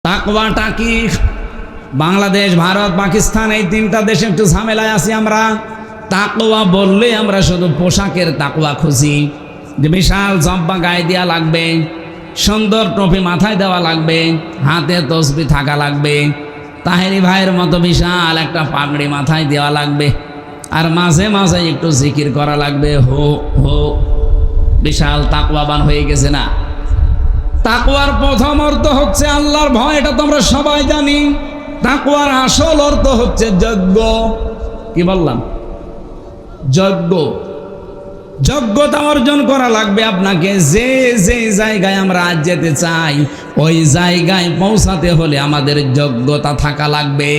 তাকওয়াটা কি? বাংলাদেশ, ভারত, পাকিস্তান এই তিনটা দেশে একটু ঝামেলায় আছি আমরা। তাকওয়া বললে আমরা শুধু পোশাকের তাকওয়া খুঁজি, যে বিশাল জব্বা গায়ে দেওয়া লাগবে, সুন্দর টুপি মাথায় দেওয়া লাগবে, হাতে তসবি থাকা লাগবে, তাহেরি ভাইয়ের মতো বিশাল একটা পাগড়ি মাথায় দেওয়া লাগবে, আর মাঝে মাঝে একটু জিকির করা লাগবে, হো হো। বিশাল তাকওয়াবান হয়ে গেছে না? তাকওয়ার প্রথম অর্থ হচ্ছে আল্লাহর ভয়, এটা তোমরা সবাই জানি। তাকওয়ার আসল অর্থ হচ্ছে যজ্ঞ। কি বললাম? যজ্ঞ। যোগ্যতা অর্জন করা লাগবে আপনাকে। যে যে জায়গায় আমরা আজ যেতে চাই, ওই জায়গায় পৌঁছাতে হলে আমাদের যোগ্যতা থাকা লাগবে।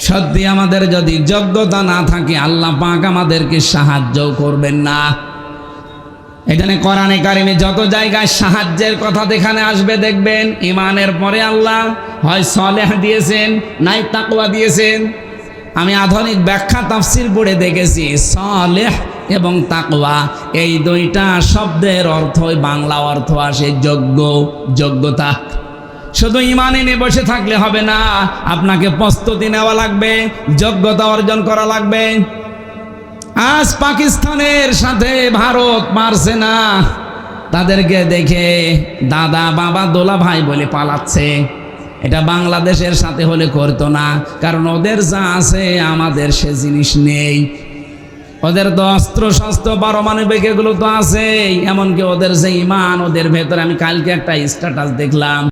সত্যি আমাদের যদি যোগ্যতা না থাকে, আল্লাহ পাক আমাদেরকে সাহায্য করবেন না। এখানে কোরআনে কারিমে যত জায়গায় সাহায্যের কথা যেখানে আসবে দেখবেন, ইমানের পরে আল্লাহ হয় সলেহ দিয়েছেন, নাই তাকওয়া দিয়েছেন। আমি আধুনিক ব্যাখ্যা তাফসির পড়ে দেখেছি, সলেহ এবং তাকওয়া এই দুইটা শব্দের অর্থই বাংলা অর্থ আসে যোগ্য, যোগ্যতা। শুধু ইমানে নিয়ে বসে থাকলে হবে না, আপনাকে প্রস্তুতি নেওয়া লাগবে, যোগ্যতা অর্জন করা লাগবে। আজ পাকিস্তানের সাথে ভারত পারছে না, তাদেরকে দেখে দাদা বাবা দোলা ভাই বলে পালাচ্ছে। এটা বাংলাদেশের সাথে হলে করতো না, কারণ ওদের যা আছে আমাদের সে জিনিস নেই। ওদের তো অস্ত্র শস্ত্র পারমাণবিক এগুলো তো আছেই, এমনকি ওদের যে ইমান, ওদের ভেতরে আমি কালকে একটা স্ট্যাটাস দেখলাম,